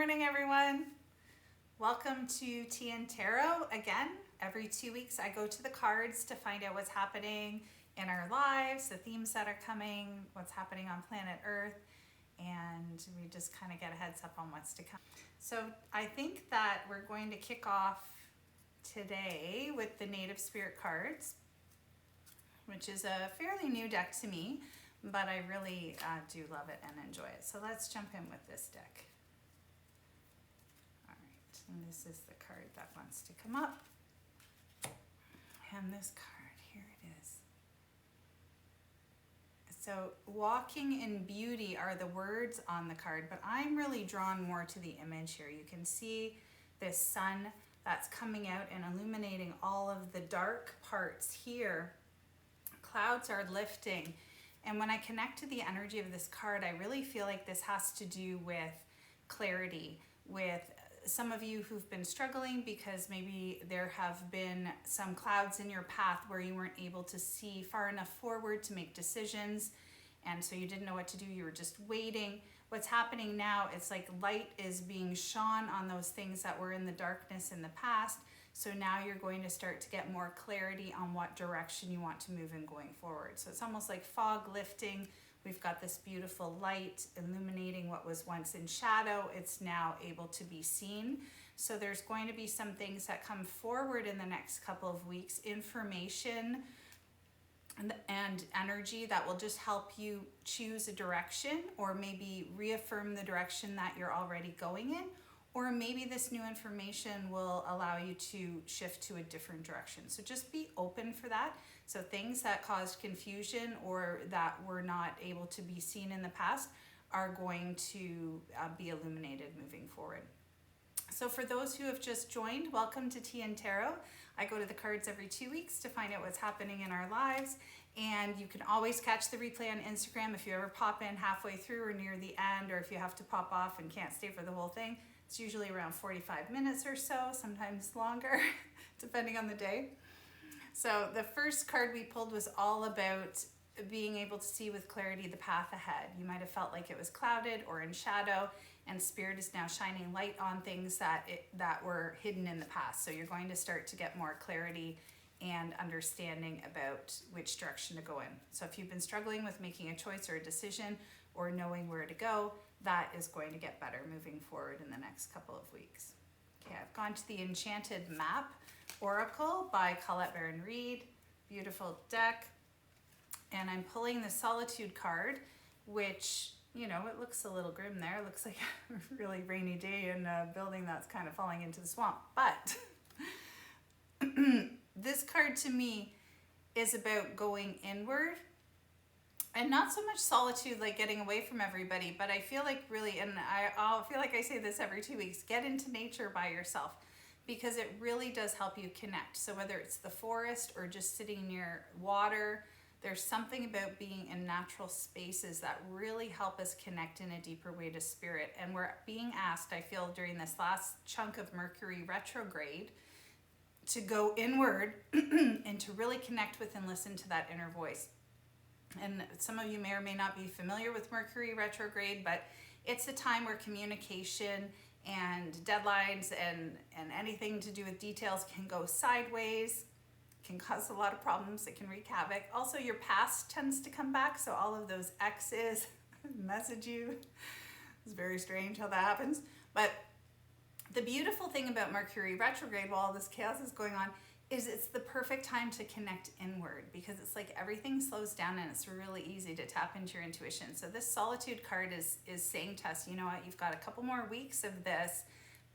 morning, everyone. Welcome to Tea and Tarot. Again, every 2 weeks I go to the cards to find out what's happening in our lives, the themes that are coming, what's happening on planet Earth, and we just kind of get a heads up on what's to come. So I think that we're going to kick off today with the Native Spirit cards, which is a fairly new deck to me, but I really do love it and enjoy it. So let's jump in with this deck. All right, and this is the card that wants to come up. And this card, here it is. So walking in beauty are the words on the card, but I'm really drawn more to the image here. You can see this sun that's coming out and illuminating all of the dark parts here. Clouds are lifting. And when I connect to the energy of this card, I really feel like this has to do with clarity, with some of you who've been struggling because maybe there have been some clouds in your path where you weren't able to see far enough forward to make decisions. And so you didn't know what to do. You were just waiting. What's happening now, it's like light is being shone on those things that were in the darkness in the past. So now you're going to start to get more clarity on what direction you want to move in going forward. So it's almost like fog lifting. We've got this beautiful light illuminating what was once in shadow. It's now able to be seen. So there's going to be some things that come forward in the next couple of weeks, information and energy that will just help you choose a direction, or maybe reaffirm the direction that you're already going in. Or maybe this new information will allow you to shift to a different direction. So just be open for that. So things that caused confusion or that were not able to be seen in the past are going to be illuminated moving forward. So for those who have just joined, welcome to Tea and Tarot. I go to the cards every 2 weeks to find out what's happening in our lives. And you can always catch the replay on Instagram if you ever pop in halfway through or near the end, or if you have to pop off and can't stay for the whole thing. It's usually around 45 minutes or so, sometimes longer, depending on the day. So the first card we pulled was all about being able to see with clarity the path ahead. You might have felt like it was clouded or in shadow, and Spirit is now shining light on things that were hidden in the past. So you're going to start to get more clarity and understanding about which direction to go in. So if you've been struggling with making a choice or a decision or knowing where to go, that is going to get better moving forward in the next couple of weeks. Okay, I've gone to the Enchanted Map Oracle by Colette Baron Reed. Beautiful deck. And I'm pulling the Solitude card, which, you know, it looks a little grim there. It looks like a really rainy day in a building that's kind of falling into the swamp. But this card to me is about going inward. And not so much solitude, like getting away from everybody, but I feel like really, and I'll feel like I say this every 2 weeks, get into nature by yourself, because it really does help you connect. So whether it's the forest or just sitting near water, there's something about being in natural spaces that really help us connect in a deeper way to Spirit. And we're being asked, I feel, during this last chunk of Mercury retrograde, to go inward and to really connect with and listen to that inner voice. And some of you may or may not be familiar with Mercury retrograde, but it's a time where communication and deadlines and anything to do with details can go sideways, can cause a lot of problems, it can wreak havoc. Also, your past tends to come back, so all of those exes message you. It's very strange how that happens. But the beautiful thing about Mercury retrograde, while all this chaos is going on, is it's the perfect time to connect inward, because it's like everything slows down and it's really easy to tap into your intuition. So this Solitude card is saying to us, you know what, you've got a couple more weeks of this,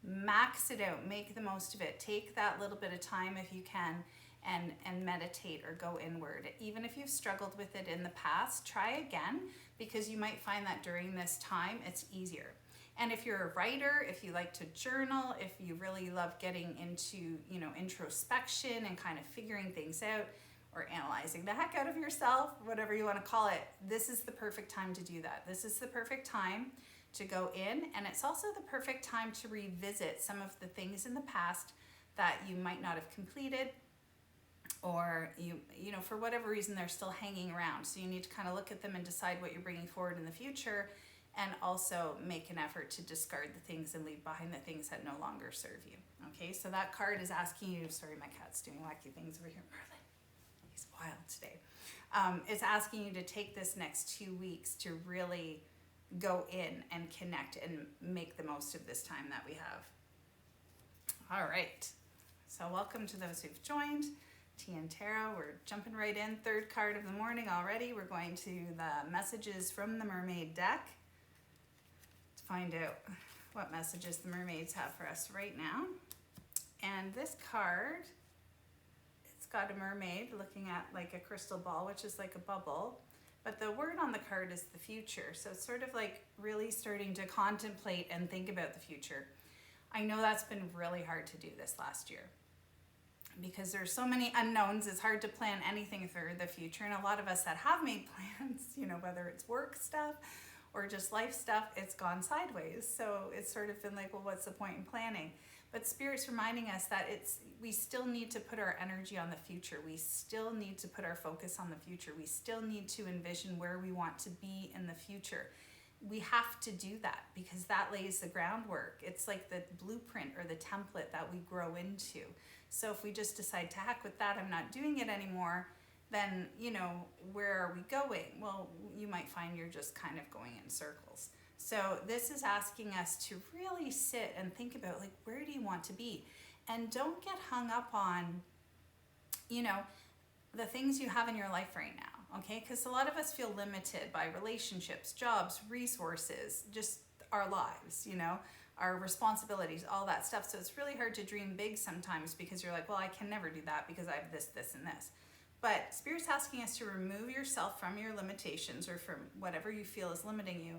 max it out, make the most of it, take that little bit of time if you can and meditate or go inward. Even if you've struggled with it in the past, try again, because you might find that during this time it's easier. And if you're a writer, if you like to journal, if you really love getting into, you know, introspection and kind of figuring things out or analyzing the heck out of yourself, whatever you want to call it, this is the perfect time to do that. This is the perfect time to go in, and it's also the perfect time to revisit some of the things in the past that you might not have completed, or you know, for whatever reason they're still hanging around. So you need to kind of look at them and decide what you're bringing forward in the future. and also make an effort to discard the things and leave behind the things that no longer serve you. Okay, so that card is asking you, sorry, my cat's doing wacky things over here. Merlin, he's wild today. It's asking you to take this next 2 weeks to really go in and connect and make the most of this time that we have. All right, so welcome to those who've joined. Tea and Tarot, we're jumping right in. Third card of the morning already. We're going to the messages from the mermaid deck to find out what messages the mermaids have for us right now. And this card, it's got a mermaid looking at like a crystal ball, which is like a bubble. But the word on the card is the future. So it's sort of like really starting to contemplate and think about the future. I know that's been really hard to do this last year, because there's so many unknowns. It's hard to plan anything for the future. And a lot of us that have made plans, you know, whether it's work stuff or just life stuff, it's gone sideways. So it's sort of been like, well, what's the point in planning? But Spirit's reminding us that we still need to put our energy on the future. We still need to put our focus on the future. We still need to envision where we want to be in the future. We have to do that because that lays the groundwork. It's like the blueprint or the template that we grow into. So if we just decide to heck with that, I'm not doing it anymore, then, you know, where are we going? Well, you might find you're just kind of going in circles. So this is asking us to really sit and think about, like, where do you want to be? And don't get hung up on, you know, the things you have in your life right now, okay? Because a lot of us feel limited by relationships, jobs, resources, just our lives, you know, our responsibilities, all that stuff. So it's really hard to dream big sometimes because you're like, well, I can never do that because I have this, this, and this. But Spirit's asking us to remove yourself from your limitations or from whatever you feel is limiting you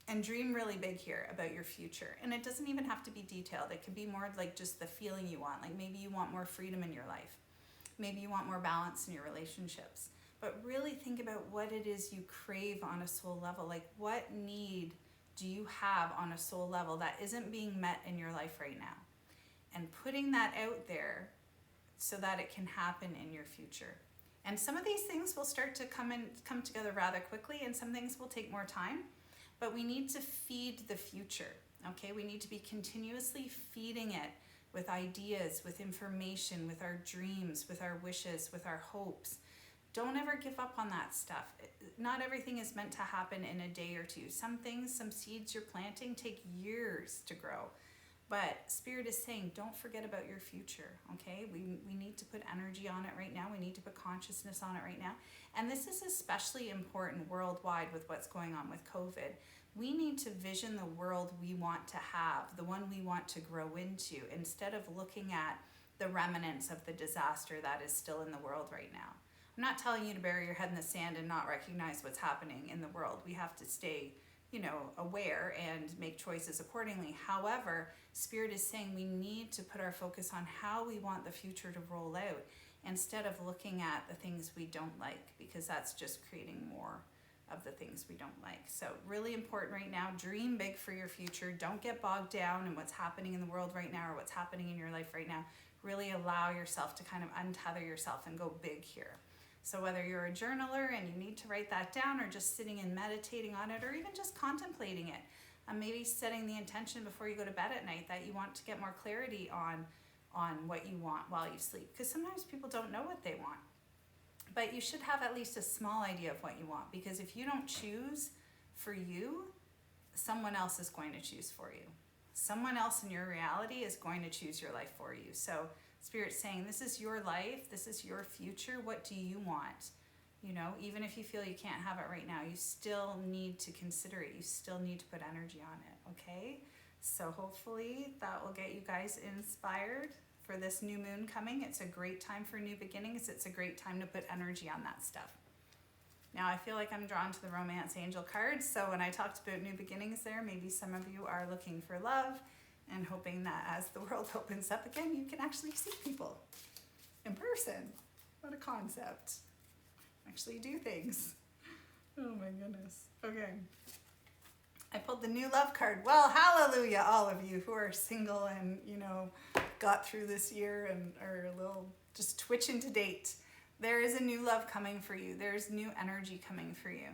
and dream really big here about your future. And it doesn't even have to be detailed. It could be more like just the feeling you want. Like maybe you want more freedom in your life. Maybe you want more balance in your relationships. But really think about what it is you crave on a soul level. Like what need do you have on a soul level that isn't being met in your life right now? And putting that out there so that it can happen in your future. And some of these things will start to come together rather quickly, and some things will take more time. But we need to feed the future, okay? We need to be continuously feeding it with ideas, with information, with our dreams, with our wishes, with our hopes. Don't ever give up on that stuff. Not everything is meant to happen in a day or two. Some things, some seeds you're planting take years to grow. But Spirit is saying, don't forget about your future, okay? We need to put energy on it right now. We need to put consciousness on it right now. And this is especially important worldwide with what's going on with COVID. We need to vision the world we want to have, the one we want to grow into, instead of looking at the remnants of the disaster that is still in the world right now. I'm not telling you to bury your head in the sand and not recognize what's happening in the world. We have to stay, you know, aware and make choices accordingly. However, Spirit is saying we need to put our focus on how we want the future to roll out instead of looking at the things we don't like, because that's just creating more of the things we don't like. So really important right now, dream big for your future. Don't get bogged down in what's happening in the world right now or what's happening in your life right now. Really allow yourself to kind of untether yourself and go big here. So whether you're a journaler and you need to write that down, or just sitting and meditating on it, or even just contemplating it, maybe setting the intention before you go to bed at night that you want to get more clarity on what you want while you sleep. Because sometimes people don't know what they want. But you should have at least a small idea of what you want, because if you don't choose for you, someone else is going to choose for you. Someone else in your reality is going to choose your life for you. So Spirit's saying, this is your life, this is your future, what do you want? You know, even if you feel you can't have it right now, you still need to consider it. You still need to put energy on it, okay? So hopefully that will get you guys inspired for this new moon coming. It's a great time for new beginnings. It's a great time to put energy on that stuff. Now I feel like I'm drawn to the romance angel cards. So when I talked about new beginnings there, maybe some of you are looking for love and hoping that as the world opens up again, you can actually see people in person. What a concept. Actually do things. Oh my goodness. Okay. I pulled the new love card. Well, hallelujah, all of you who are single and, you know, got through this year and are a little just twitching to date. There is a new love coming for you. There's new energy coming for you.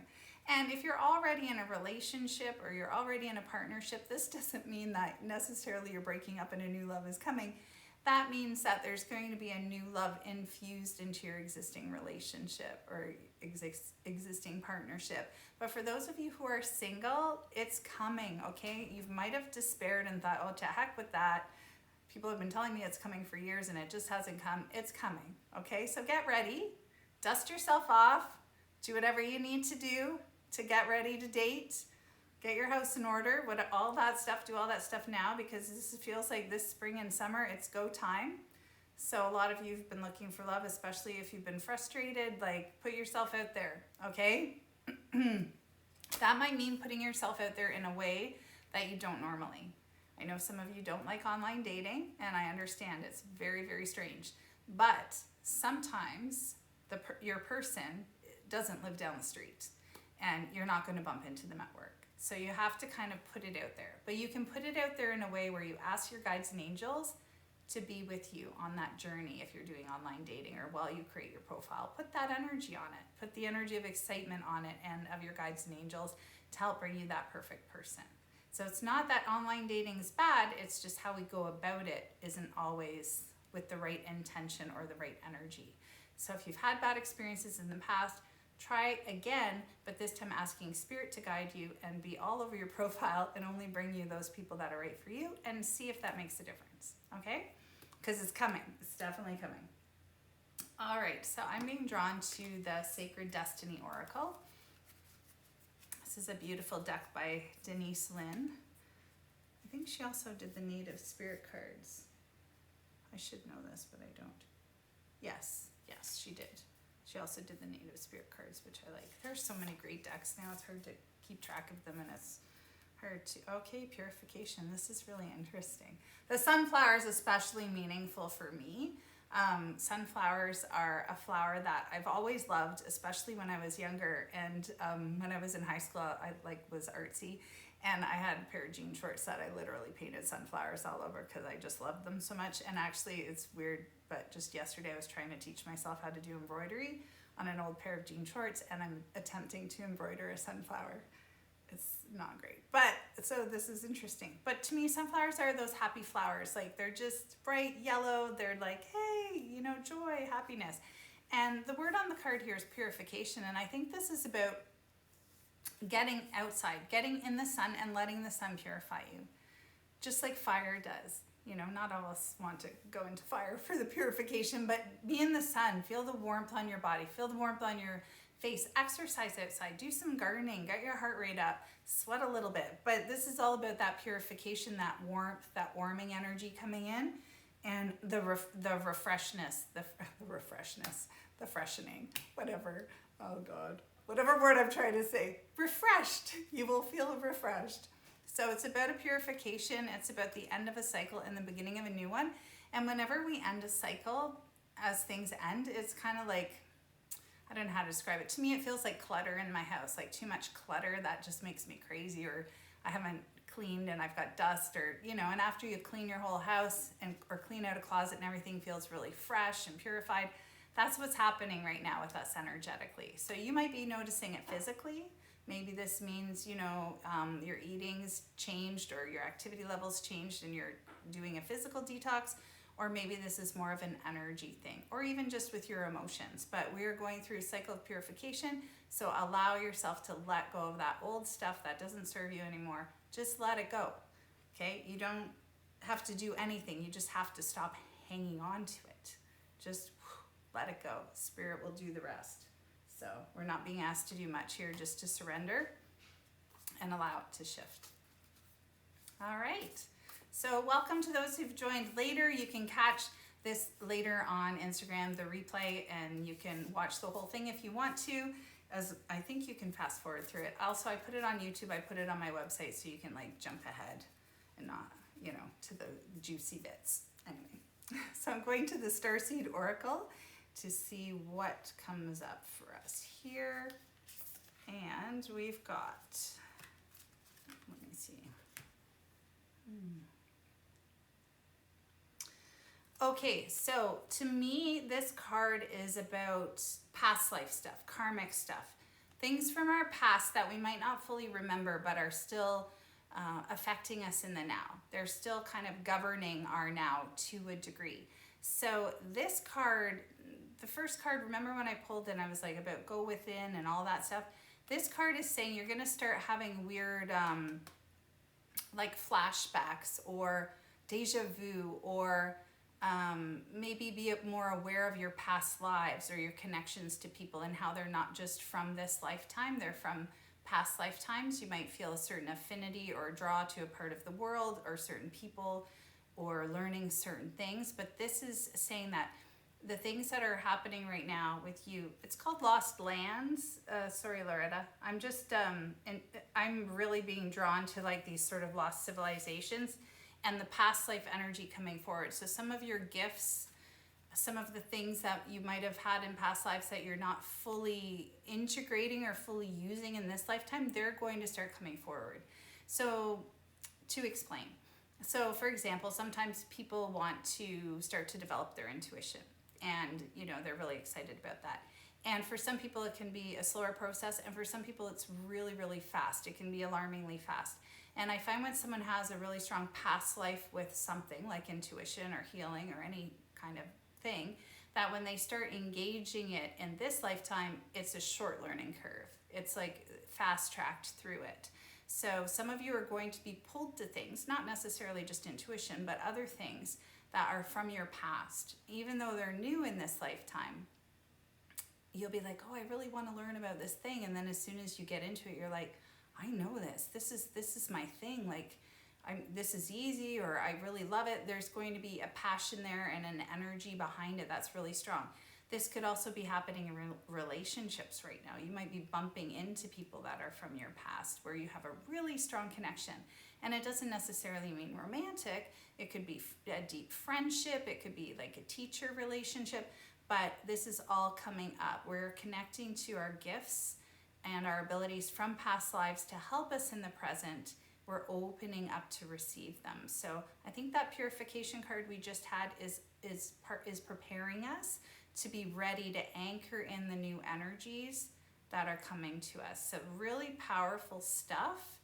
And if you're already in a relationship or you're already in a partnership, this doesn't mean that necessarily you're breaking up and a new love is coming. That means that there's going to be a new love infused into your existing relationship or existing partnership. But for those of you who are single, it's coming, okay? You might have despaired and thought, oh, to heck with that. People have been telling me it's coming for years and it just hasn't come. It's coming, okay? So get ready, dust yourself off, do whatever you need to do to get ready to date. Get your house in order, do all that stuff now, because this feels like this spring and summer, it's go time. So a lot of you have been looking for love, especially if you've been frustrated, like put yourself out there, okay? That might mean putting yourself out there in a way that you don't normally. I know some of you don't like online dating, and I understand it's very, very strange. But sometimes your person doesn't live down the street, and you're not going to bump into them at work. So you have to kind of put it out there. But you can put it out there in a way where you ask your guides and angels to be with you on that journey if you're doing online dating or while you create your profile. Put that energy on it. Put the energy of excitement on it and of your guides and angels to help bring you that perfect person. So it's not that online dating is bad, it's just how we go about it isn't always with the right intention or the right energy. So if you've had bad experiences in the past, try again, but this time asking Spirit to guide you and be all over your profile and only bring you those people that are right for you and see if that makes a difference, okay? Because it's coming. It's definitely coming. All right, so I'm being drawn to the Sacred Destiny Oracle. This is a beautiful deck by Denise Lynn. I think she also did the Native Spirit cards. I should know this, but I don't. Yes, she did. She also did the Native Spirit cards, which I like. There's so many great decks now, it's hard to keep track of them, and it's hard to... Okay, purification. This is really interesting. The sunflower is especially meaningful for me. Sunflowers are a flower that I've always loved, especially when I was younger, and when I was in high school, I was artsy, and I had a pair of jean shorts that I literally painted sunflowers all over because I just loved them so much. And actually, it's weird, but just yesterday I was trying to teach myself how to do embroidery on an old pair of jean shorts, and I'm attempting to embroider a sunflower. It's not great, but so this is interesting. But to me, sunflowers are those happy flowers. Like, they're just bright yellow. They're like, hey, you know, joy, happiness. And the word on the card here is purification. And I think this is about getting outside, getting in the sun and letting the sun purify you. Just like fire does. You know, not all of us want to go into fire for the purification, but be in the sun, feel the warmth on your body, feel the warmth on your face, exercise outside, do some gardening, get your heart rate up, sweat a little bit. But this is all about that purification, that warmth, that warming energy coming in, and the freshening, whatever. Oh God, whatever word I'm trying to say, refreshed. You will feel refreshed. So it's about a purification. It's about the end of a cycle and the beginning of a new one. And whenever we end a cycle, as things end, it's kind of like, I don't know how to describe it. To me, it feels like clutter in my house, like too much clutter that just makes me crazy, or I haven't cleaned and I've got dust, or, you know, and after you clean your whole house or clean out a closet and everything feels really fresh and purified, that's what's happening right now with us energetically. So you might be noticing it physically. Maybe this means, you know, your eating's changed or your activity level's changed and you're doing a physical detox. Or maybe this is more of an energy thing, or even just with your emotions. But we are going through a cycle of purification, so allow yourself to let go of that old stuff that doesn't serve you anymore. Just let it go, okay? You don't have to do anything. You just have to stop hanging on to it. Just let it go. Spirit will do the rest. So we're not being asked to do much here, just to surrender and allow it to shift. All right. So welcome to those who've joined later. You can catch this later on Instagram, the replay, and you can watch the whole thing if you want to. As I think you can fast forward through it. Also, I put it on YouTube. I put it on my website so you can like jump ahead and not, you know, to the juicy bits. Anyway, so I'm going to the Starseed Oracle to see what comes up for us here. And we've got, let me see. Okay, so to me, this card is about past life stuff, karmic stuff, things from our past that we might not fully remember, but are still affecting us in the now. They're still kind of governing our now to a degree. So this card, the first card, remember when I pulled it, I was like about go within and all that stuff. This card is saying you're going to start having weird like flashbacks or deja vu, or maybe be more aware of your past lives or your connections to people and how they're not just from this lifetime, they're from past lifetimes. You might feel a certain affinity or draw to a part of the world or certain people or learning certain things. But this is saying that the things that are happening right now with you, it's called lost lands. Sorry, Loretta. I'm just, I'm really being drawn to like these sort of lost civilizations and the past life energy coming forward. So some of your gifts, some of the things that you might have had in past lives that you're not fully integrating or fully using in this lifetime, they're going to start coming forward. So to explain. So for example, sometimes people want to start to develop their intuition and, you know, they're really excited about that. And for some people it can be a slower process, and for some people it's really, really fast. It can be alarmingly fast. And I find when someone has a really strong past life with something like intuition or healing or any kind of thing, that when they start engaging it in this lifetime, it's a short learning curve. It's like fast tracked through it. So some of you are going to be pulled to things, not necessarily just intuition, but other things that are from your past. Even though they're new in this lifetime, you'll be like, oh, I really want to learn about this thing. And then as soon as you get into it, you're like, I know this. This is my thing. Like, this is easy, or I really love it. There's going to be a passion there and an energy behind it that's really strong. This could also be happening in relationships right now. You might be bumping into people that are from your past where you have a really strong connection. And it doesn't necessarily mean romantic. It could be a deep friendship. It could be like a teacher relationship. But this is all coming up. We're connecting to our gifts and our abilities from past lives to help us in the present. We're opening up to receive them. So I think that purification card we just had is preparing us to be ready to anchor in the new energies that are coming to us. So really powerful stuff.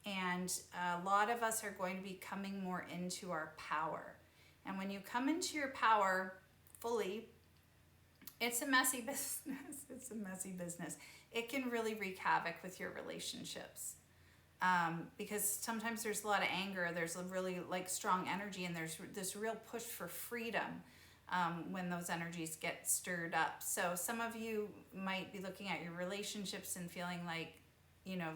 And a lot of us are going to be coming more into our power. And when you come into your power fully, it's a messy business. It's a messy business. It can really wreak havoc with your relationships. Because sometimes there's a lot of anger, there's a really like strong energy, and there's this real push for freedom when those energies get stirred up. So some of you might be looking at your relationships and feeling like, you know,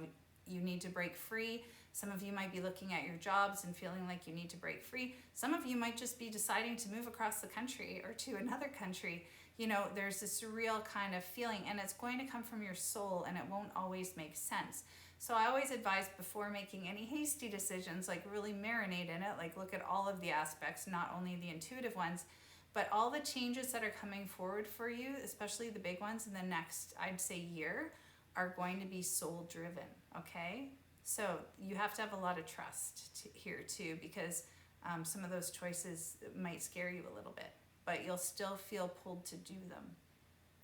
you need to break free. Some of you might be looking at your jobs and feeling like you need to break free. Some of you might just be deciding to move across the country or to another country. You know, there's this real kind of feeling, and it's going to come from your soul, and it won't always make sense. So I always advise before making any hasty decisions, like really marinate in it, like look at all of the aspects, not only the intuitive ones, but all the changes that are coming forward for you, especially the big ones in the next, I'd say, year, are going to be soul driven, okay? So you have to have a lot of trust here too, because some of those choices might scare you a little bit, but you'll still feel pulled to do them.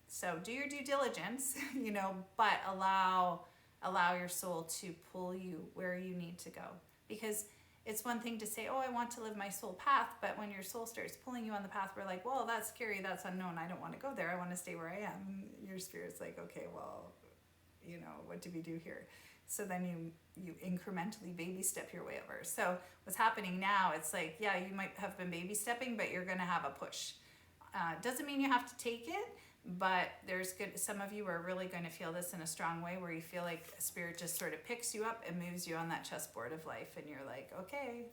So do your due diligence, you know, but allow your soul to pull you where you need to go. Because it's one thing to say, oh, I want to live my soul path, but when your soul starts pulling you on the path, we're like, well, that's scary, that's unknown, I don't want to go there, I want to stay where I am. Your spirit's like, okay, well, you know, what do we do here? So then you incrementally baby step your way over. So what's happening now, it's like, yeah, you might have been baby stepping, but you're going to have a push. Doesn't mean you have to take it, but some of you are really going to feel this in a strong way, where you feel like spirit just sort of picks you up and moves you on that chessboard of life, and you're like, okay,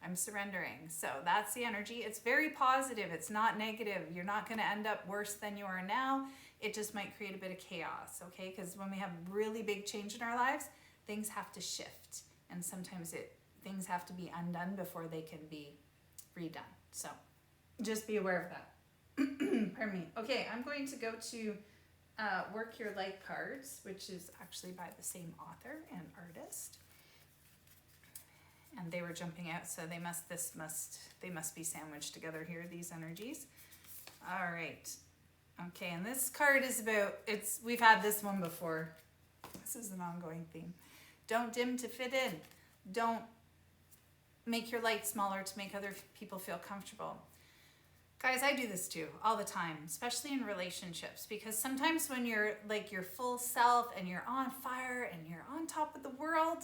I'm surrendering. So that's the energy. It's very positive. It's not negative. You're not going to end up worse than you are now. It just might create a bit of chaos, okay? Because when we have really big change in our lives, things have to shift, and sometimes things have to be undone before they can be redone. So just be aware of that. Pardon me. Okay, I'm going to go to Work Your Light cards, which is actually by the same author and artist. And they were jumping out, so they must be sandwiched together here, these energies. All right. Okay, and this card is about, we've had this one before. This is an ongoing theme. Don't dim to fit in. Don't make your light smaller to make other people feel comfortable. Guys, I do this too all the time, especially in relationships, because sometimes when you're like your full self and you're on fire and you're on top of the world,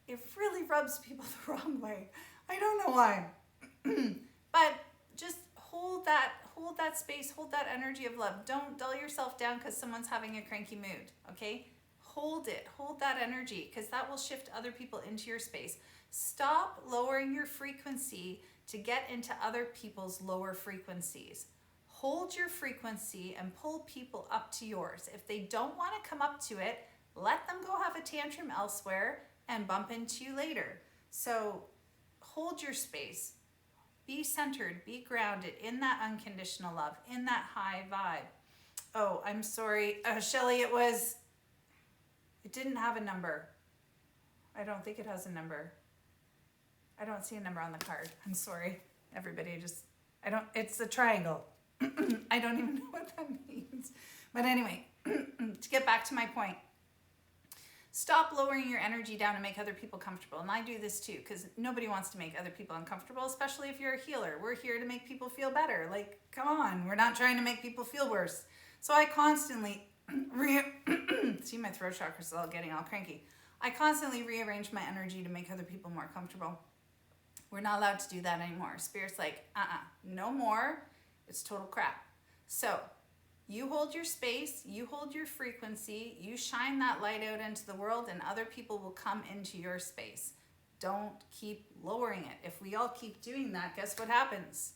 it really rubs people the wrong way. I don't know why. But just hold that space, hold that energy of love. Don't dull yourself down because someone's having a cranky mood, okay? Hold it, hold that energy, because that will shift other people into your space. Stop lowering your frequency to get into other people's lower frequencies. Hold your frequency and pull people up to yours. If they don't want to come up to it, let them go have a tantrum elsewhere and bump into you later. So hold your space. Be centered, be grounded in that unconditional love, in that high vibe. Oh, I'm sorry, Shelly, it didn't have a number. I don't think it has a number. I don't see a number on the card. I'm sorry, everybody. It's a triangle. I don't even know what that means. But anyway, to get back to my point, stop lowering your energy down to make other people comfortable. And I do this too, because nobody wants to make other people uncomfortable, especially if you're a healer. We're here to make people feel better. Like, come on, we're not trying to make people feel worse. So I constantly, see, my throat chakra is all getting all cranky. I constantly rearrange my energy to make other people more comfortable. We're not allowed to do that anymore. Spirit's like, no more. It's total crap. So you hold your space, you hold your frequency, you shine that light out into the world, and other people will come into your space. Don't keep lowering it. If we all keep doing that, guess what happens?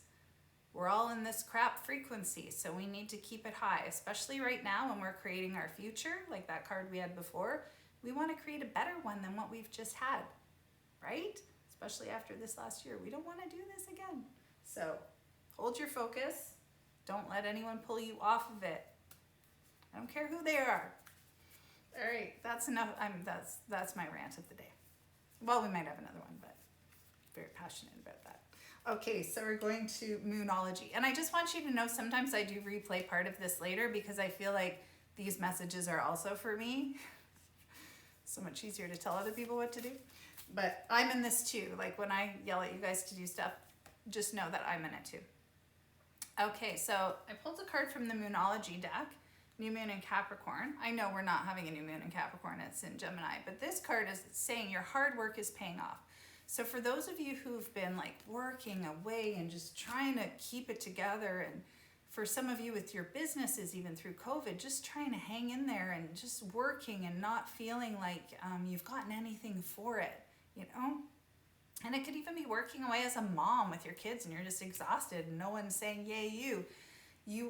We're all in this crap frequency, so we need to keep it high, especially right now when we're creating our future, like that card we had before. We want to create a better one than what we've just had, right? Especially after this last year. We don't want to do this again. So hold your focus. Don't let anyone pull you off of it. I don't care who they are. All right, that's enough. That's my rant of the day. Well, we might have another one, but very passionate about that. Okay, so we're going to Moonology. And I just want you to know sometimes I do replay part of this later because I feel like these messages are also for me. So much easier to tell other people what to do. But I'm in this too. Like when I yell at you guys to do stuff, just know that I'm in it too. Okay, so I pulled a card from the Moonology deck, New Moon in Capricorn. I know we're not having a New Moon in Capricorn, it's in Gemini, but this card is saying your hard work is paying off. So for those of you who've been like working away and just trying to keep it together, and for some of you with your businesses, even through COVID, just trying to hang in there and just working and not feeling like you've gotten anything for it, you know? And it could even be working away as a mom with your kids and you're just exhausted and no one's saying, yay, you.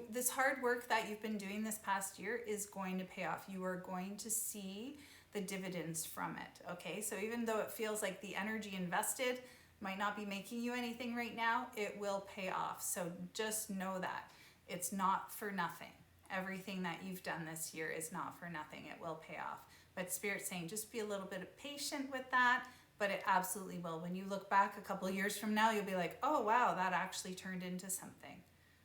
This hard work that you've been doing this past year is going to pay off. You are going to see the dividends from it, okay? So even though it feels like the energy invested might not be making you anything right now, it will pay off. So just know that. It's not for nothing. Everything that you've done this year is not for nothing. It will pay off. But Spirit's saying just be a little bit patient with that, but it absolutely will. When you look back a couple of years from now, you'll be like, oh, wow, that actually turned into something,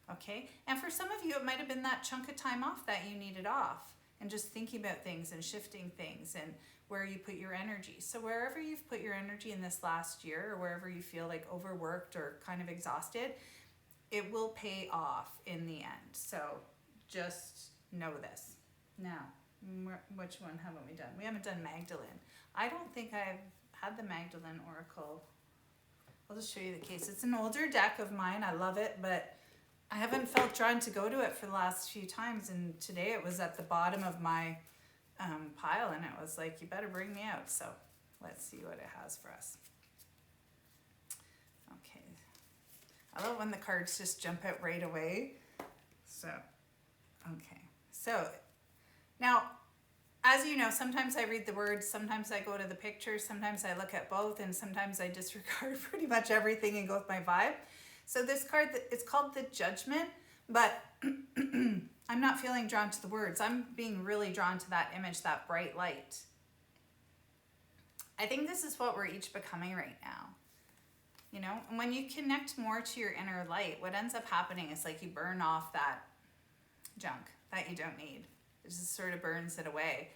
okay? And for some of you, it might have been that chunk of time off that you needed off and just thinking about things and shifting things and where you put your energy. So wherever you've put your energy in this last year or wherever you feel like overworked or kind of exhausted, it will pay off in the end. So just know this. Now, which one haven't we done? We haven't done Magdalene. I don't think I've had the Magdalene Oracle. I'll just show you the case. It's an older deck of mine. I love it, but I haven't felt drawn to go to it for the last few times. And today it was at the bottom of my pile and it was like, you better bring me out. So let's see what it has for us. Okay. I love when the cards just jump out right away. So, okay. So now, as you know, sometimes I read the words, sometimes I go to the pictures, sometimes I look at both, and sometimes I disregard pretty much everything and go with my vibe. So this card, it's called the Judgment, but I'm not feeling drawn to the words. I'm being really drawn to that image, that bright light. I think this is what we're each becoming right now. You know, and when you connect more to your inner light, what ends up happening is like you burn off that junk that you don't need. It just sort of burns it away.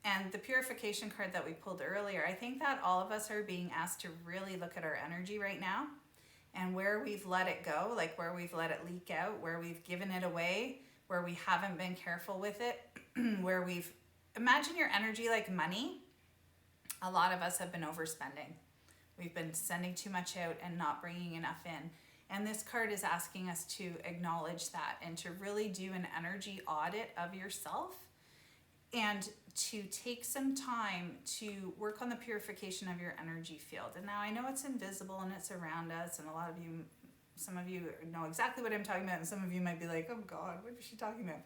And the purification card that we pulled earlier, I think that all of us are being asked to really look at our energy right now and where we've let it go, like where we've let it leak out, where we've given it away, where we haven't been careful with it, where we've, imagine your energy like money. A lot of us have been overspending. We've been sending too much out and not bringing enough in. And this card is asking us to acknowledge that and to really do an energy audit of yourself and to take some time to work on the purification of your energy field. And now I know it's invisible and it's around us, and a lot of you, some of you know exactly what I'm talking about, and some of you might be like, oh God, what is she talking about?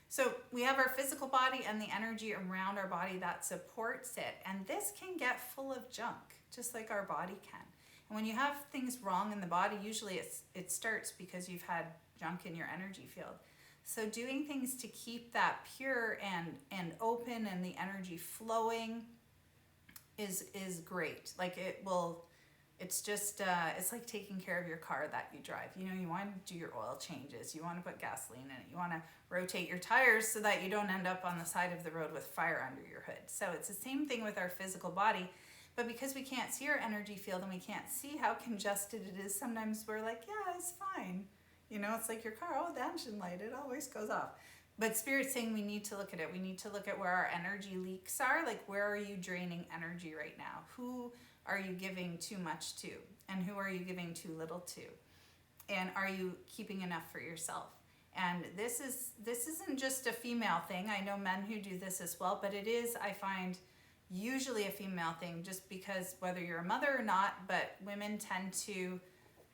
So we have our physical body and the energy around our body that supports it. And this can get full of junk, just like our body can. And when you have things wrong in the body, usually it starts because you've had junk in your energy field. So doing things to keep that pure and open and the energy flowing is great. Like it's just, it's like taking care of your car that you drive. You know, you want to do your oil changes. You want to put gasoline in it. You want to rotate your tires so that you don't end up on the side of the road with fire under your hood. So it's the same thing with our physical body. But because we can't see our energy field and we can't see how congested it is, sometimes we're like, yeah, it's fine. You know, it's like your car, oh, the engine light, it always goes off. But Spirit's saying we need to look at it. We need to look at where our energy leaks are. Like, where are you draining energy right now? Who are you giving too much to? And who are you giving too little to? And are you keeping enough for yourself? And this isn't just a female thing. I know men who do this as well, but it is, I find, usually a female thing, just because whether you're a mother or not, but women tend to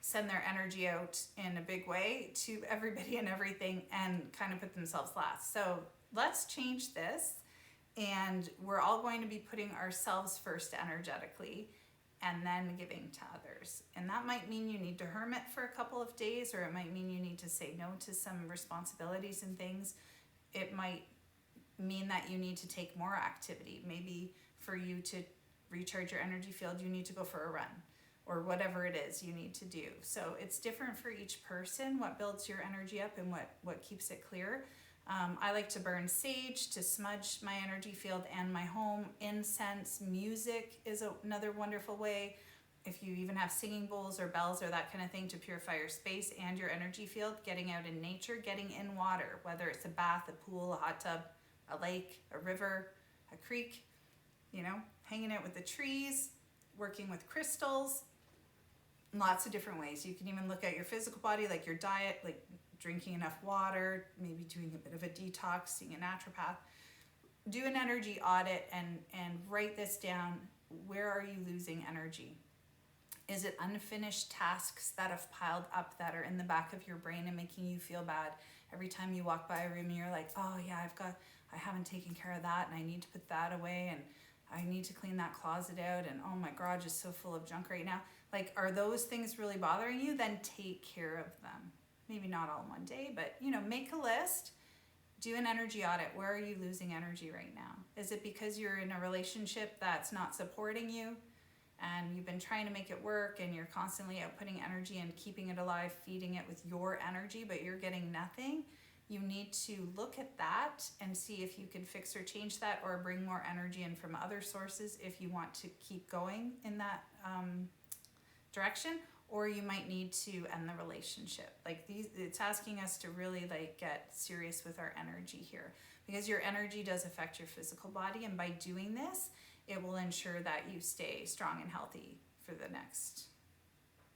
send their energy out in a big way to everybody and everything and kind of put themselves last. So let's change this, and we're all going to be putting ourselves first energetically and then giving to others. And that might mean you need to hermit for a couple of days, or it might mean you need to say no to some responsibilities and things. It might mean that you need to take more activity. Maybe for you to recharge your energy field, you need to go for a run, or whatever it is you need to do. So it's different for each person, what builds your energy up and what keeps it clear. I like to burn sage to smudge my energy field and my home. Incense, music is another wonderful way. If you even have singing bowls or bells or that kind of thing to purify your space and your energy field, getting out in nature, getting in water, whether it's a bath, a pool, a hot tub, a lake, a river, a creek, you know, hanging out with the trees, working with crystals, lots of different ways. You can even look at your physical body, like your diet, like drinking enough water, maybe doing a bit of a detox, seeing a naturopath. Do an energy audit and write this down. Where are you losing energy? Is it unfinished tasks that have piled up that are in the back of your brain and making you feel bad? Every time you walk by a room, you're like, oh yeah, I haven't taken care of that, and I need to put that away, and I need to clean that closet out, and oh my garage is so full of junk right now. Like, are those things really bothering you? Then take care of them. Maybe not all in one day, but you know, make a list, do an energy audit. Where are you losing energy right now? Is it because you're in a relationship that's not supporting you and you've been trying to make it work and you're constantly outputting energy and keeping it alive, feeding it with your energy, but you're getting nothing? You need to look at that and see if you can fix or change that, or bring more energy in from other sources if you want to keep going in that direction. Or you might need to end the relationship. Like it's asking us to really like get serious with our energy here, because your energy does affect your physical body, and by doing this, it will ensure that you stay strong and healthy for the next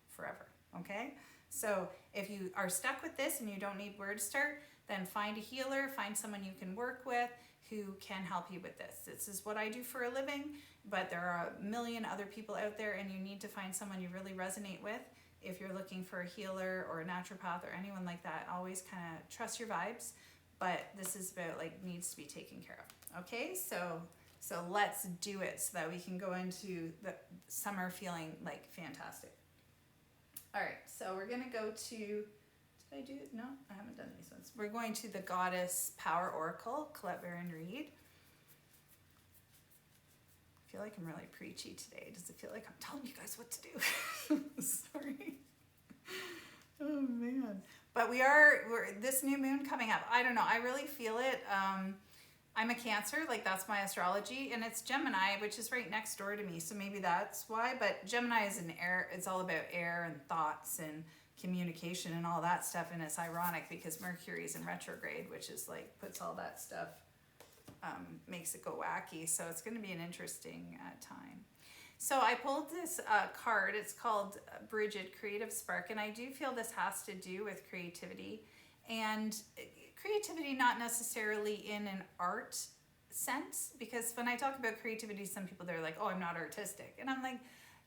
forever. Okay? So if you are stuck with this and you don't need word start, then find a healer, find someone you can work with who can help you with this. This is what I do for a living, but there are a million other people out there, and you need to find someone you really resonate with. If you're looking for a healer or a naturopath or anyone like that, always kind of trust your vibes, but this is about like needs to be taken care of. Okay, so let's do it so that we can go into the summer feeling like fantastic. All right, so we're gonna go to, did I do it? No, I haven't done these ones. We're going to the Goddess Power Oracle, Colette Baron Reed. I feel like I'm really preachy today. Does it feel like I'm telling you guys what to do? Sorry. Oh man. But we're this new moon coming up. I don't know. I really feel it. I'm a Cancer, like that's my astrology, and it's Gemini, which is right next door to me, so maybe that's why. But Gemini is an air, it's all about air and thoughts and communication and all that stuff, and it's ironic because Mercury's in retrograde, which is like puts all that stuff, makes it go wacky. So it's going to be an interesting time. So I pulled this card. It's called Bridget Creative Spark, and I do feel this has to do with creativity, and creativity not necessarily in an art sense, because when I talk about creativity, some people, they're like, oh, I'm not artistic. And I'm like,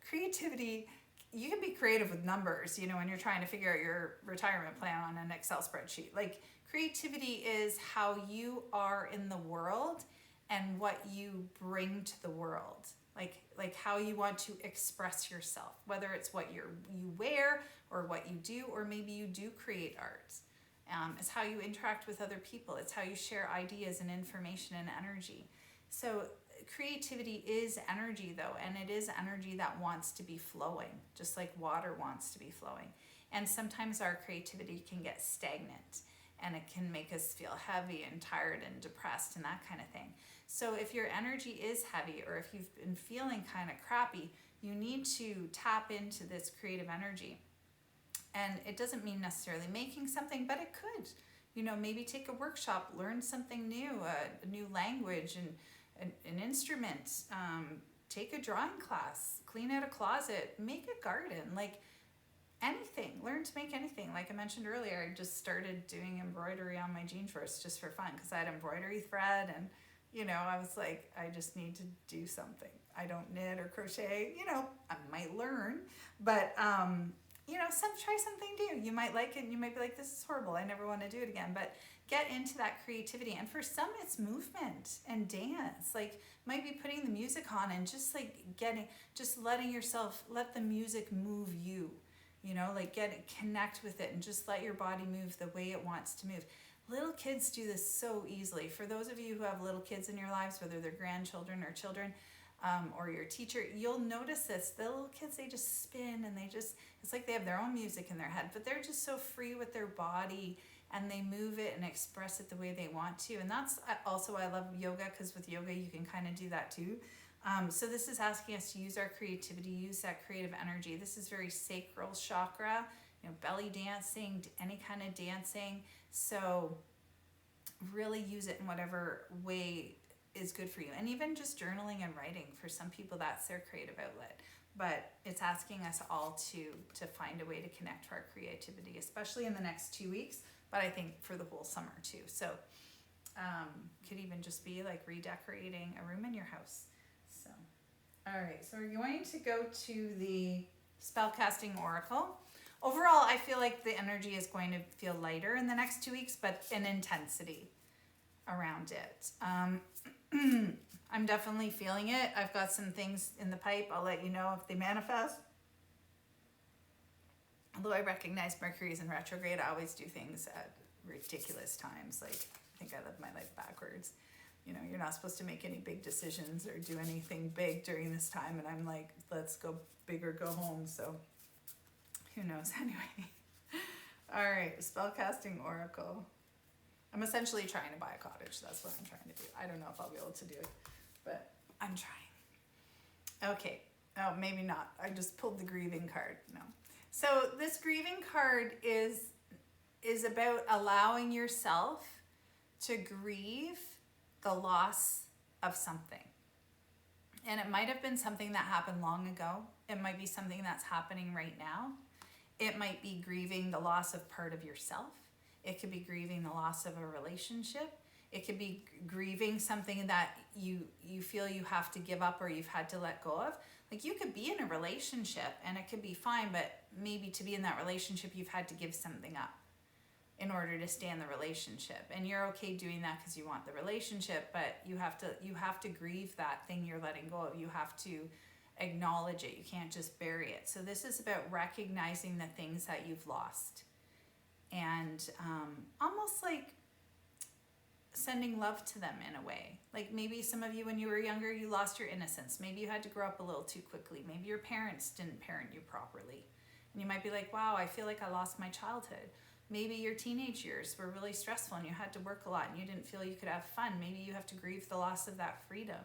creativity, you can be creative with numbers, you know, when you're trying to figure out your retirement plan on an Excel spreadsheet. Like, creativity is how you are in the world and what you bring to the world. Like how you want to express yourself, whether it's what you wear or what you do, or maybe you do create art. It's how you interact with other people. It's how you share ideas and information and energy. So creativity is energy, though, and it is energy that wants to be flowing, just like water wants to be flowing. And sometimes our creativity can get stagnant, and it can make us feel heavy and tired and depressed and that kind of thing. So if your energy is heavy, or if you've been feeling kind of crappy, you need to tap into this creative energy. And it doesn't mean necessarily making something, but it could. You know, maybe take a workshop, learn something new, a new language, and an instrument, take a drawing class, clean out a closet, make a garden, like anything. Learn to make anything. Like I mentioned earlier, I just started doing embroidery on my jean shorts just for fun, because I had embroidery thread, and you know, I was like, I just need to do something. I don't knit or crochet, you know, I might learn, but you know, try something new. You might like it, and you might be like, this is horrible, I never want to do it again. But get into that creativity. And for some, it's movement and dance. Like, might be putting the music on and just like just letting yourself, let the music move you, you know, like connect with it and just let your body move the way it wants to move. Little kids do this so easily. For those of you who have little kids in your lives, whether they're grandchildren or children, or your teacher, you'll notice this. The little kids, they just spin, and it's like they have their own music in their head, but they're just so free with their body, and they move it and express it the way they want to. And that's also why I love yoga, because with yoga, you can kind of do that too. So this is asking us to use our creativity, use that creative energy. This is very sacral chakra, you know, belly dancing, any kind of dancing. So really use it in whatever way is good for you. And even just journaling and writing, for some people, that's their creative outlet. But it's asking us all to find a way to connect to our creativity, especially in the next 2 weeks, but I think for the whole summer too. So could even just be like redecorating a room in your house. So, all right, so we're going to go to the spellcasting oracle. Overall, I feel like the energy is going to feel lighter in the next 2 weeks, but an intensity around it. I'm definitely feeling it. I've got some things in the pipe. I'll let you know if they manifest. Although I recognize Mercury's in retrograde, I always do things at ridiculous times. Like, I think I live my life backwards. You know, you're not supposed to make any big decisions or do anything big during this time. And I'm like, let's go big or go home. So who knows anyway. All right, spellcasting oracle. I'm essentially trying to buy a cottage. That's what I'm trying to do. I don't know if I'll be able to do it, but I'm trying. Okay. Oh, maybe not. I just pulled the grieving card. No. So this grieving card is about allowing yourself to grieve the loss of something. And it might have been something that happened long ago. It might be something that's happening right now. It might be grieving the loss of part of yourself. It could be grieving the loss of a relationship. It could be grieving something that you feel you have to give up or you've had to let go of. Like, you could be in a relationship and it could be fine, but maybe to be in that relationship, you've had to give something up in order to stay in the relationship. And you're okay doing that because you want the relationship, but you have to grieve that thing you're letting go of. You have to acknowledge it. You can't just bury it. So this is about recognizing the things that you've lost. And almost like sending love to them in a way. Like, maybe some of you, when you were younger, you lost your innocence. Maybe you had to grow up a little too quickly. Maybe your parents didn't parent you properly. And you might be like, wow, I feel like I lost my childhood. Maybe your teenage years were really stressful and you had to work a lot and you didn't feel you could have fun. Maybe you have to grieve the loss of that freedom.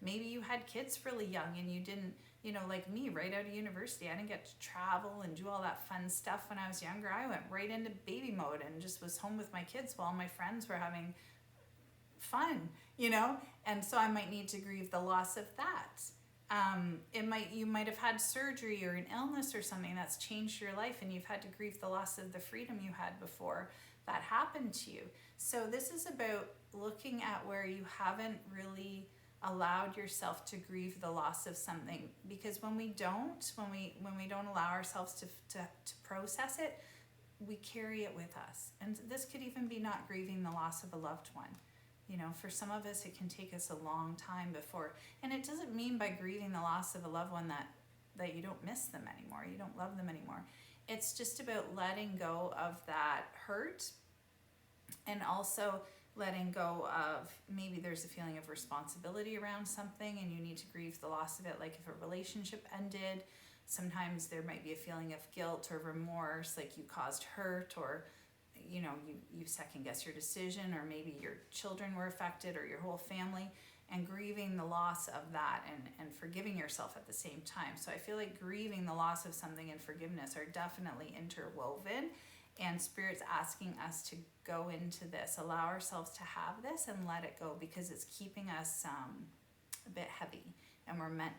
Maybe you had kids really young and you didn't, you know, like me, right out of university, I didn't get to travel and do all that fun stuff when I was younger. I went right into baby mode and just was home with my kids while my friends were having fun, you know? And so I might need to grieve the loss of that. You might have had surgery or an illness or something that's changed your life, and you've had to grieve the loss of the freedom you had before that happened to you. So this is about looking at where you haven't really allowed yourself to grieve the loss of something, because when we don't allow ourselves to process it, we carry it with us. And this could even be not grieving the loss of a loved one. You know, for some of us, it can take us a long time before, and it doesn't mean by grieving the loss of a loved one that you don't miss them anymore, you don't love them anymore. It's just about letting go of that hurt, and also letting go of, maybe there's a feeling of responsibility around something and you need to grieve the loss of it. Like if a relationship ended, sometimes there might be a feeling of guilt or remorse, like you caused hurt, or you know, you second guess your decision, or maybe your children were affected or your whole family, and grieving the loss of that and forgiving yourself at the same time. So I feel like grieving the loss of something and forgiveness are definitely interwoven, and Spirit's asking us to go into this, allow ourselves to have this and let it go, because it's keeping us a bit heavy. And we're meant,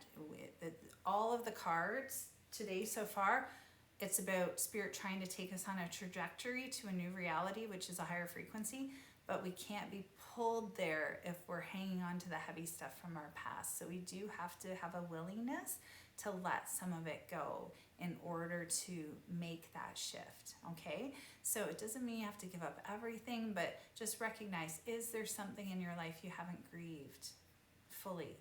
all of the cards today so far, it's about Spirit trying to take us on a trajectory to a new reality, which is a higher frequency, but we can't be pulled there if we're hanging on to the heavy stuff from our past. So we do have to have a willingness to let some of it go in order to make that shift, okay? So it doesn't mean you have to give up everything, but just recognize, is there something in your life you haven't grieved fully?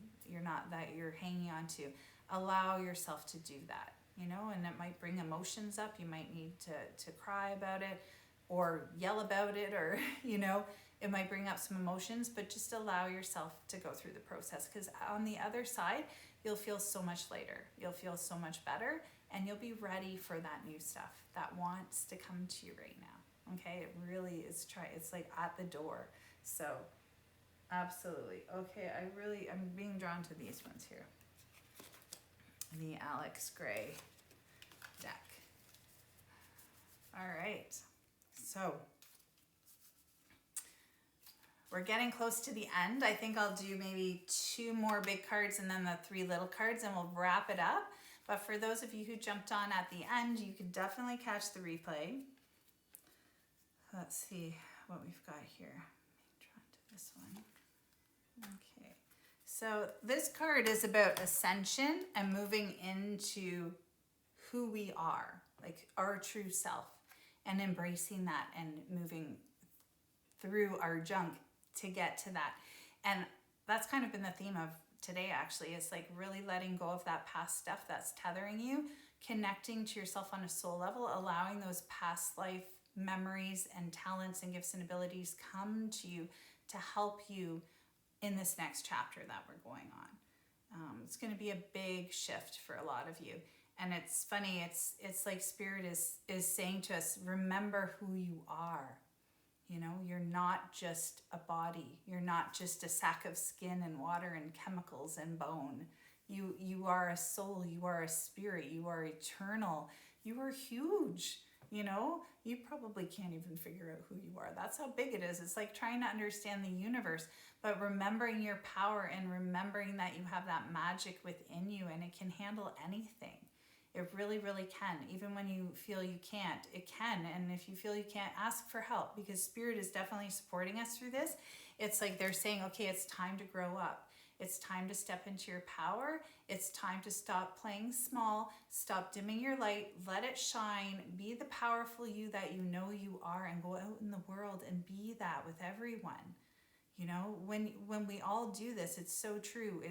That you're hanging on to. Allow yourself to do that. You know, and it might bring emotions up. You might need to cry about it or yell about it, or, you know, it might bring up some emotions, but just allow yourself to go through the process, because on the other side, you'll feel so much lighter. You'll feel so much better, and you'll be ready for that new stuff that wants to come to you right now. Okay, it really is. It's like at the door. So absolutely. Okay, I'm being drawn to these ones here. The Alex Gray deck. All right, so we're getting close to the end. I think I'll do maybe 2 more big cards and then the 3 little cards, and we'll wrap it up. But for those of you who jumped on at the end, you can definitely catch the replay. Let's see what we've got here. I'm drawn to this one. Okay. So this card is about ascension and moving into who we are, like our true self, and embracing that and moving through our junk to get to that. And that's kind of been the theme of today, actually. It's like really letting go of that past stuff that's tethering you, connecting to yourself on a soul level, allowing those past life memories and talents and gifts and abilities come to you to help you in this next chapter that we're going on. It's going to be a big shift for a lot of you. And it's funny, it's like Spirit is saying to us, remember who you are. You know, you're not just a body. You're not just a sack of skin and water and chemicals and bone. You are a soul. You are a spirit. You are eternal. You are huge. You know, you probably can't even figure out who you are. That's how big it is. It's like trying to understand the universe, but remembering your power and remembering that you have that magic within you and it can handle anything. It really, really can. Even when you feel you can't, it can. And if you feel you can't, ask for help, because Spirit is definitely supporting us through this. It's like they're saying, okay, it's time to grow up. It's time to step into your power. It's time to stop playing small, stop dimming your light, let it shine, be the powerful you that you know you are, and go out in the world and be that with everyone. You know, when we all do this, it's so true.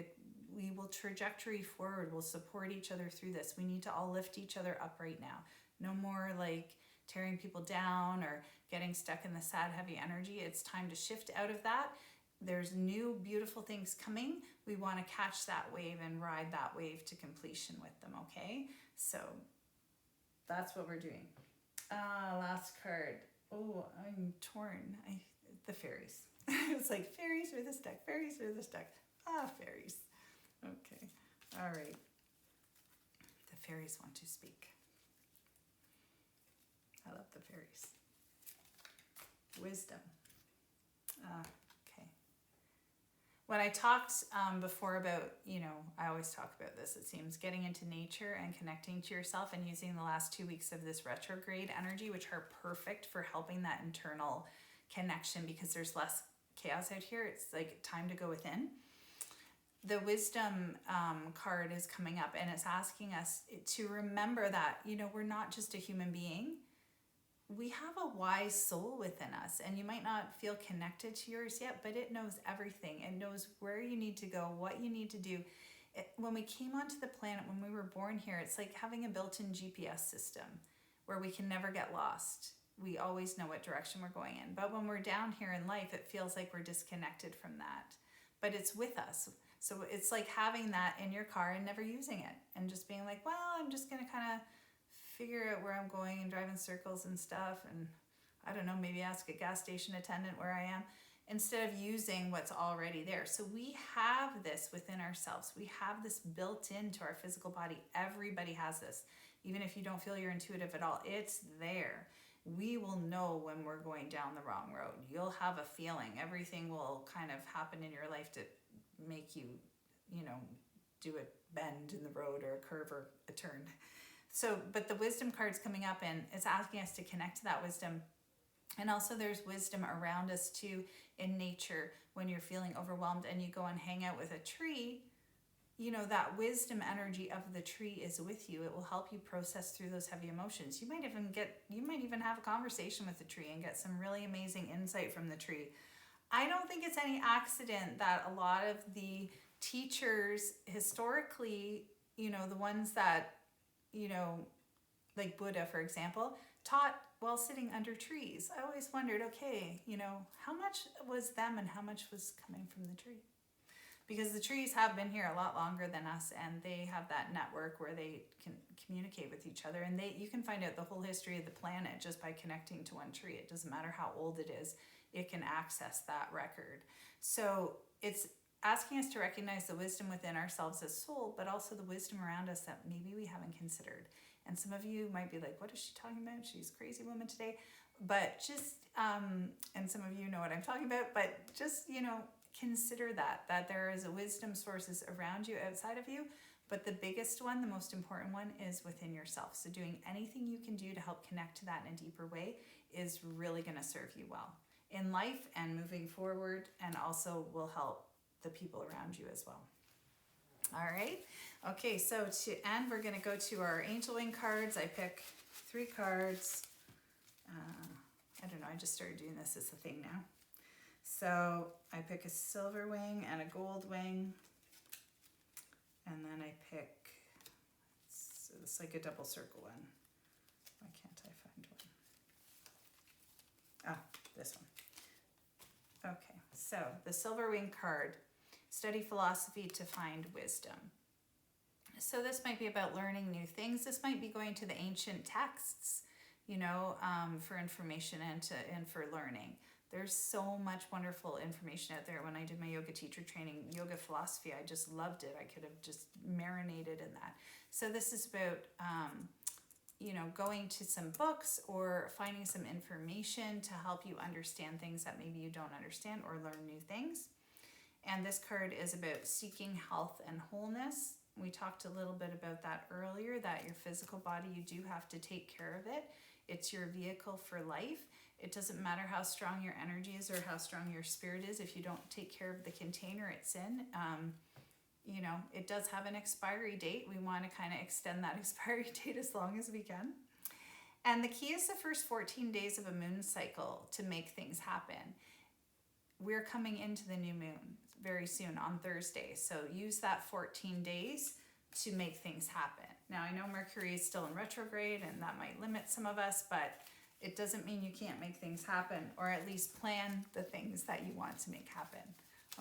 We will trajectory forward. We'll support each other through this. We need to all lift each other up right now. No more like tearing people down or getting stuck in the sad, heavy energy. It's time to shift out of that. There's new, beautiful things coming. We want to catch that wave and ride that wave to completion with them, okay? So that's what we're doing. Last card. Oh, I'm torn. The fairies. It's like fairies for this deck, fairies for this deck. Fairies. Okay. All right. The fairies want to speak. I love the fairies. Wisdom. Okay. When I talked before about, I always talk about this, it seems, getting into nature and connecting to yourself and using the last 2 weeks of this retrograde energy, which are perfect for helping that internal connection because there's less chaos out here. It's like time to go within. The wisdom card is coming up and it's asking us to remember that, we're not just a human being. We have a wise soul within us, and you might not feel connected to yours yet, but it knows everything. It knows where you need to go, what you need to do. When we came onto the planet, when we were born here, it's like having a built-in GPS system where we can never get lost. We always know what direction we're going in. But when we're down here in life, it feels like we're disconnected from that. But it's with us. So it's like having that in your car and never using it and just being like, well, I'm just going to kind of figure out where I'm going and drive in circles and stuff, and I don't know, maybe ask a gas station attendant where I am, instead of using what's already there. So we have this within ourselves. We have this built into our physical body. Everybody has this. Even if you don't feel you're intuitive at all, it's there. We will know when we're going down the wrong road. You'll have a feeling. Everything will kind of happen in your life to make you, do a bend in the road or a curve or a turn. So, but the wisdom card's coming up and it's asking us to connect to that wisdom. And also there's wisdom around us too in nature. When you're feeling overwhelmed and you go and hang out with a tree, that wisdom energy of the tree is with you. It will help you process through those heavy emotions. You might even have a conversation with the tree and get some really amazing insight from the tree. I don't think it's any accident that a lot of the teachers historically, the ones that, like Buddha, for example, taught while sitting under trees. I always wondered, okay, how much was them and how much was coming from the tree? Because the trees have been here a lot longer than us, and they have that network where they can communicate with each other. And you can find out the whole history of the planet just by connecting to one tree. It doesn't matter how old it is, it can access that record. So it's asking us to recognize the wisdom within ourselves as soul, but also the wisdom around us that maybe we haven't considered. And some of you might be like, what is she talking about? She's a crazy woman today. But just, and some of you know what I'm talking about, but just, consider that there is a wisdom sources around you, outside of you. But the biggest one, the most important one, is within yourself. So doing anything you can do to help connect to that in a deeper way is really going to serve you well in life and moving forward, and also will help the people around you as well. All right. Okay, so to end, we're going to go to our angel wing cards. I pick 3 cards. I don't know, I just started doing this as a thing now. So I pick a silver wing and a gold wing. And then I pick, it's like a double circle one. Why can't I find one? This one. Okay, so the silver wing card, study philosophy to find wisdom. So this might be about learning new things. This might be going to the ancient texts, for information and for learning. There's so much wonderful information out there. When I did my yoga teacher training, yoga philosophy, I just loved it. I could have just marinated in that. So this is about, going to some books or finding some information to help you understand things that maybe you don't understand or learn new things. And this card is about seeking health and wholeness. We talked a little bit about that earlier, that your physical body, you do have to take care of it. It's your vehicle for life. It doesn't matter how strong your energy is or how strong your spirit is. If you don't take care of the container it's in, it does have an expiry date. We want to kind of extend that expiry date as long as we can. And the key is the first 14 days of a moon cycle to make things happen. We're coming into the new moon very soon on Thursday. So use that 14 days to make things happen. Now, I know Mercury is still in retrograde and that might limit some of us, but it doesn't mean you can't make things happen, or at least plan the things that you want to make happen.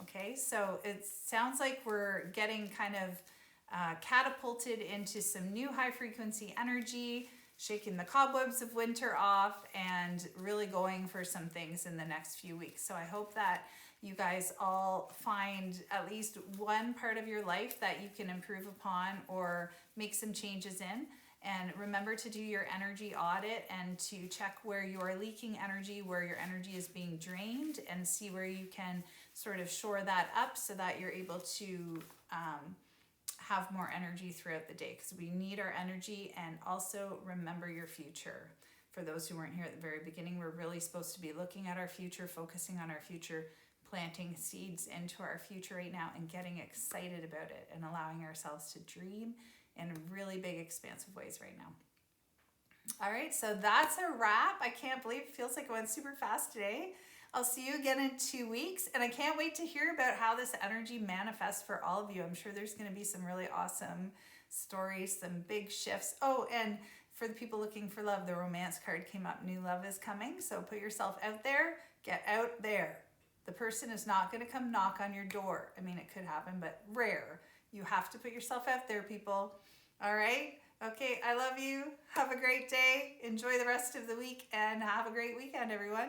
Okay, so it sounds like we're getting kind of catapulted into some new high frequency energy, shaking the cobwebs of winter off and really going for some things in the next few weeks. So I hope that you guys all find at least one part of your life that you can improve upon or make some changes in. And remember to do your energy audit and to check where you are leaking energy, where your energy is being drained, and see where you can sort of shore that up so that you're able to have more energy throughout the day, because we need our energy. And also remember your future. For those who weren't here at the very beginning, we're really supposed to be looking at our future, focusing on our future, planting seeds into our future right now and getting excited about it and allowing ourselves to dream in really big, expansive ways right now. All right, so that's a wrap. I can't believe it feels like it went super fast today. I'll see you again in 2 weeks, and I can't wait to hear about how this energy manifests for all of you. I'm sure there's going to be some really awesome stories, some big shifts. Oh, and for the people looking for love, the romance card came up. New love is coming, so put yourself out there. Get out there. The person is not going to come knock on your door. I mean, it could happen, but rare. You have to put yourself out there, people. All right? Okay, I love you. Have a great day. Enjoy the rest of the week, and have a great weekend, everyone.